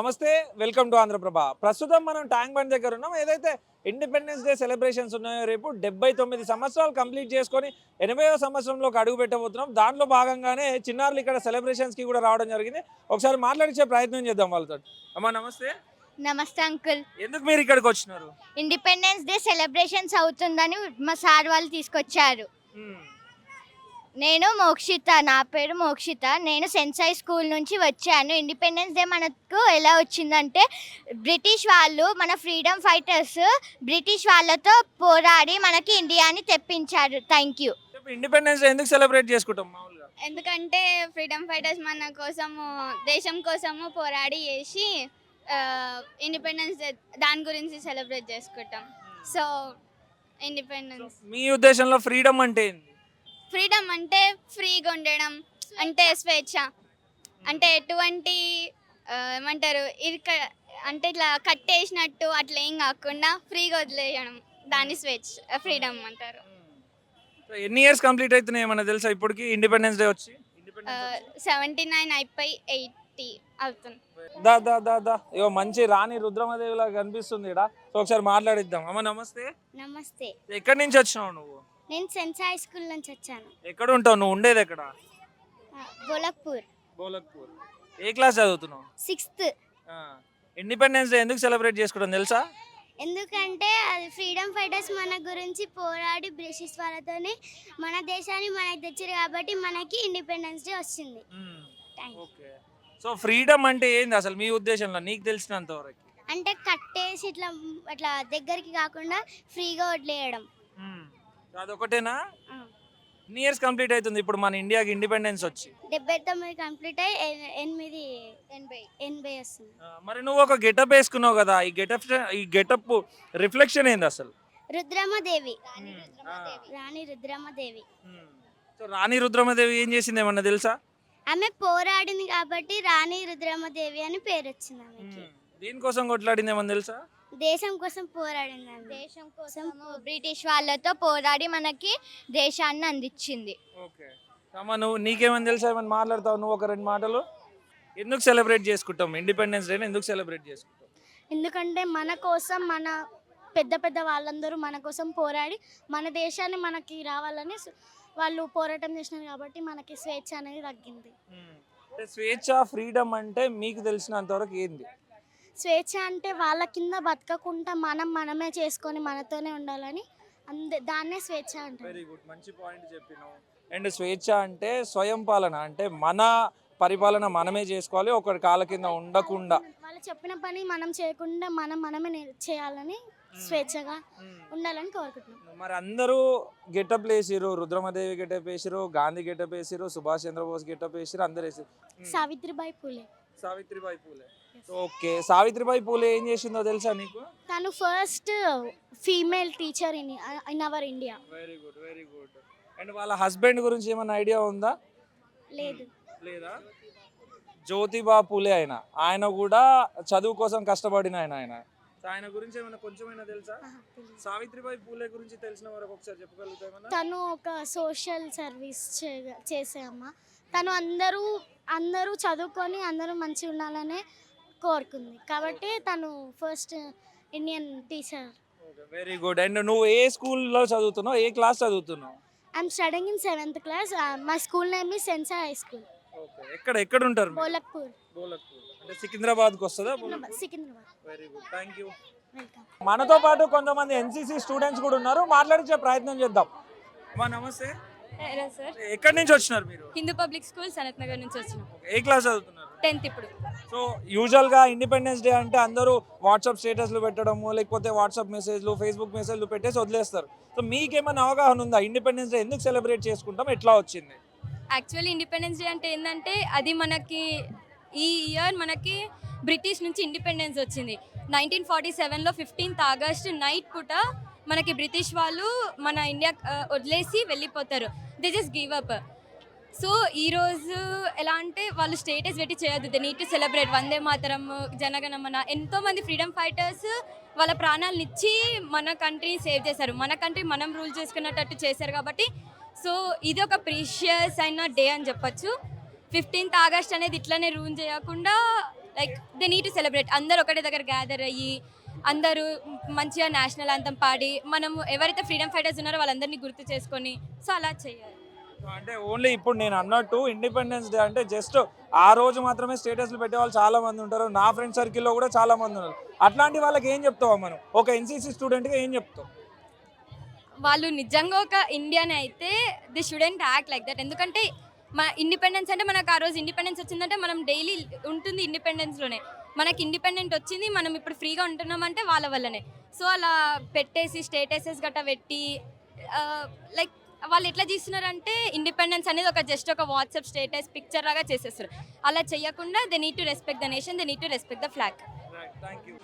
నమస్తే, welcome to Andhraprabha. ప్రస్తుతం మనం ట్యాంక్ బండ్ దగ్గర ఉన్నాం. ఏదైతే ఇండిపెండెన్స్ డే సెలబ్రేషన్స్ ఉన్నాయో, రేపు 79 సంవత్సరాలు కంప్లీట్ చేసుకొని 80వ సంవత్సరంలోకి అడుగు పెట్టబోతున్నాం. దాంట్లో భాగంగానే చిన్నారులు ఇక్కడ సెలబ్రేషన్స్కి కూడా రావడం జరిగింది. ఒకసారి మాట్లాడించే ప్రయత్నం చేద్దాం వాళ్ళతో. అమ్మా నమస్తే. నమస్తే అంకుల్. ఎందుకు మీరు ఇక్కడికి వచ్చినారు? ఇండిపెండెన్స్ డే సెలబ్రేషన్స్ అవుతుందని మా సార్ వాళ్ళు తీసుకొచ్చారు. నేను మోక్షిత, నా పేరు మోక్షిత. నేను సెన్సాయి స్కూల్ నుంచి వచ్చాను. ఇండిపెండెన్స్ డే మనకు ఎలా వచ్చిందంటే, బ్రిటిష్ వాళ్ళు, మన ఫ్రీడమ్ ఫైటర్స్ బ్రిటిష్ వాళ్ళతో పోరాడి మనకి ఇండియాని తెప్పించారు. Thank you. ఇండిపెండెన్స్ డే ఎందుకు సెలబ్రేట్ చేసుకుంటాం మామూలుగా? ఎందుకంటే ఫ్రీడమ్ ఫైటర్స్ మన కోసము, దేశం కోసము పోరాడి చేసి ఇండిపెండెన్స్ డే దాని గురించి సెలబ్రేట్ చేసుకుంటాం. So independence. మీ ఉద్దేశంలో ఫ్రీడమ్ అంటే ఏంది? ఫ్రీడమ్ అంటే ఫ్రీగా ఉండడం, అంటే స్వేచ్ఛ, అంటే ఎటువంటి ఏమంటారు అంటే ఇట్లా కట్టేసినట్టు అట్లా ఏం కాకుండా ఫ్రీగా వదిలేయడం, దాన్ని స్వేచ్ఛ, ఫ్రీడమ్ అంటారు. ఎన్ని ఇయర్స్ కంప్లీట్ అవుతున్నాయి ఏమన్నా తెలుసా ఇప్పటికి ఇండిపెండెన్స్ డే వచ్చి? 79 అయిపోయి 80 అవుతుంది. దా దా దా దా ఇగో మంచి రాణి రుద్రమదేవి లాగా కనిపిస్తుంది ఇక్కడ. సో ఒకసారి మాట్లాడిద్దాం. అమ్మ నమస్తే. నమస్తే. ఎక్కడి నుంచి వచ్చినావు నువ్వు? నేను సెన్సాయి స్కూల్ నుంచి వచ్చాను. ఎక్కడ ఉంటావు నువ్వు? ఉండేది ఎక్కడ? బోలక్పూర్. బోలక్పూర్. ఏ క్లాస్ చదువుతున్నావు? 6th. ఇండిపెండెన్స్ డే ఎందుకు సెలబ్రేట్ చేసుకోవడం తెలుసా? ఎందుకంటే అది ఫ్రీడమ్ ఫైటర్స్ మన గురించి పోరాడి బ్రిటిష్ వాళ్ళతోనే మన దేశాన్ని మనకు తెచ్చారు కాబట్టి మనకి ఇండిపెండెన్స్ డే వచ్చింది. ఓకే. సో ఫ్రీడమ్ అంటే ఏంది అసలు మీ ఉద్దేశంలో, నీకు తెలిసినంత వరకు? అంటే కట్టేసి అట్లా దగ్గరికి కాకుండా ఫ్రీగా వదిలేయడం. అదొకటేనా? ఎన్ని ఇయర్స్ కంప్లీట్ అవుతుంది ఇప్పుడు మన ఇండియాకి ఇండిపెండెన్స్ వచ్చి? 79 కంప్లీట్ అయ్యి 80 వస్తుంది. మరి నువ్వు ఒక గెటప్ వేసుకున్నావు కదా, ఈ గెటప్ రిఫ్లెక్షన్ ఏంది అసలు? రుద్రమదేవి, రాణి రుద్రమదేవి. సో రాణి రుద్రమదేవి ఏం చేసింది ఏమన్నా తెలుసా? ఆమె పోరాడింది కాబట్టి రాణి రుద్రమదేవి అని పేరు వచ్చింది ఆమెకి. దీనికోసం కొట్లాడింది ఏమన్నా తెలుసా? దేశం కోసం పోరాడింది. దేశం కోసం బ్రిటిష్ వాళ్ళతో పోరాడి మనకి దేశాన్ని అందించింది. ఓకే అమ్మ, నువ్వు నీకేమని తెలుసా? ఏమన్నా మాట్లాడతావు నువ్వు ఒక రెండు మాటలు? ఎందుకు సెలబ్రేట్ చేసుకుంటాం ఇండిపెండెన్స్ డేని? ఎందుకు సెలబ్రేట్ చేసుకుంటాం? ఎందుకంటే మన కోసం, మన పెద్ద పెద్ద వాళ్ళందరూ మన కోసం పోరాడి మన దేశాన్ని మనకి రావాలని వాళ్ళు పోరాటం చేసినారు కాబట్టి మనకి స్వేచ్ఛ అనేది తగ్గింది. స్వేచ్ఛ, ఫ్రీడమ్ అంటే మీకు తెలిసినంత వరకు ఏంది? స్వేచ్ఛ అంటే వాళ్ళ కింద బతకకుండా మనమే చేసుకొని మనతోనే ఉండాలని, దాన్నే స్వేచ్ఛ అంటారు. వెరీ గుడ్, మంచి పాయింట్ చెప్పినావు. అండ్ స్వేచ్ఛ అంటే స్వయం పాలన, అంటే మన పరిపాలన మనమే చేసుకోవాలి, ఒకరి కాళ్ళ కింద ఉండకుండా. వాళ్ళు చెప్పిన పని మనం చేయకుండా మనమే చేయాలని, స్వేచ్ఛగా ఉండాలని కోరుకుంటున్నాం. మరి అందరూ గెటప్ వేసిరు, రుద్రమదేవి గెటప్ వేసిరు, గాంధీ గెటప్ వేసిరు, సుభాష్ చంద్రబోస్ గెటప్ వేసిరు, అందరు వేసిరు. సావిత్రిబాయి పూలే. సావిత్రిబాయి పూలే. ఓకే, సావిత్రిబాయి పూలే ఏం చేసిందో తెలుసా నీకు? తను first female teacher in our India. Very good, very good. And వాళ్ళ హస్బెండ్ గురించి ఏమైనా ఐడియా ఉందా? లేదు. లేదా? జ్యోతిబా పూలే. ఆయన కూడా చదువు కోసం కష్టపడిన ఆయన గురించి ఏమైనా కొంచెమైనా తెలుసా? సావిత్రిబాయి పూలే గురించి తెలిసిన వరకు ఒకసారి చెప్పగలుగుతామన్నా? తను ఒక సోషల్ సర్వీస్ చేసే అమ్మ. తను అందరూ చదువుకొని అందరూ మంచిగా ఉండాలనే కోరుకుంది కాబట్టి తను first Indian teacher. Very good. And నువ్వు ఏ స్కూల్లో చదువుతున్నావు? ఏ క్లాస్ చదువుతున్నావు? I'm studying in 7th class. My school name is Sensai high school. Okay, ఎక్కడ ఉంటారు? బోలక్పూర్. అంటే సికింద్రాబాద్కి వస్తుందా? Secunderabad. Very good, thank you. Welcome. మనతో పాటు కొంతమంది ఎన్సీసీ స్టూడెంట్స్ కూడా ఉన్నారు, మాట్లాడించే ప్రయత్నం చేద్దాం. అమ్మా నమస్తే. సార్, ఎక్కడి నుంచి వచ్చినారు మీరు? హిందూ పబ్లిక్ స్కూల్ సనత్ నగర్ నుంచి వచ్చినాం. ఏ క్లాస్ చదువుతున్నారు? 10th ఇప్పుడు. సో యూజువల్గా ఇండిపెండెన్స్ డే అంటే అందరూ వాట్సాప్ స్టేటస్లు పెట్టడము, లేకపోతే వాట్సాప్ మెసేజ్లు, ఫేస్బుక్ మెసేజ్లు పెట్టేసి వదిలేస్తారు. సో మీకేమైనా అవగాహన ఉందా ఇండిపెండెన్స్ డే ఎందుకు సెలబ్రేట్ చేసుకుంటాం, ఎట్లా వచ్చింది? యాక్చువల్లీ ఇండిపెండెన్స్ డే అంటే ఏంటంటే, అది మనకి ఈ ఇయర్ మనకి బ్రిటిష్ నుంచి ఇండిపెండెన్స్ వచ్చింది. 1947లో 15th August నైట్ పూట మనకి బ్రిటిష్ వాళ్ళు మన ఇండియా వదిలేసి వెళ్ళిపోతారు. They just give up. So ఈరోజు ఎలా అంటే వాళ్ళు స్టేటస్ పెట్టి చేయొద్దు, they need to celebrate Vande Mataram, Jana Gana Mana. ఎంతోమంది ఫ్రీడమ్ ఫైటర్స్ వాళ్ళ ప్రాణాలను ఇచ్చి మన కంట్రీని సేవ్ చేశారు, మన కంట్రీ మనం రూల్ చేసుకున్నట్టు చేశారు కాబట్టి సో ఇది ఒక ప్రీషియస్ అయిన డే అని చెప్పొచ్చు. 15th August అనేది ఇట్లనే రూల్ చేయకుండా like they need to celebrate. అందరూ ఒకటే దగ్గర గ్యాదర్ అయ్యి అందరూ మంచిగా నేషనల్ యాంథమ్ పాడి మనం ఎవరైతే ఫ్రీడమ్ ఫైటర్స్ ఉన్నారో వాళ్ళందరినీ గుర్తు చేసుకొని సో అలా చేయాలి. అంటే ఓన్లీ ఇప్పుడు నేను అన్నట్టు ఇండిపెండెన్స్ డే అంటే జస్ట్ ఆ రోజు మాత్రమే స్టేటస్లు పెట్టే వాళ్ళు చాలా మంది ఉంటారు. నా ఫ్రెండ్ సర్కిల్లో కూడా చాలా మంది ఉన్నారు. అట్లాంటి వాళ్ళకి ఏం చెప్తావు మనం ఒక ఎన్సీసీ స్టూడెంట్గా ఏం చెప్తావు? వాళ్ళు నిజంగా ఒక ఇండియన్ అయితే the student act like that. ఎందుకంటే మన ఇండిపెండెన్స్ అంటే మనకు ఆ రోజు ఇండిపెండెన్స్ వచ్చిందంటే మనం డైలీ ఉంటుంది ఇండిపెండెన్స్లోనే. మనకి ఇండిపెండెంట్ వచ్చింది, మనం ఇప్పుడు ఫ్రీగా ఉంటున్నామంటే వాళ్ళ వల్లనే. సో అలా పెట్టేసి స్టేటసెస్ గట్రా పెట్టి లైక్ వాళ్ళు ఎట్లా చేస్తున్నారంటే ఇండిపెండెన్స్ అనేది ఒక జస్ట్ ఒక వాట్సాప్ స్టేటస్ పిక్చర్ లాగా చేసేస్తారు. అలా చేయకుండా they need to respect the nation, they need to respect the flag. Thank you.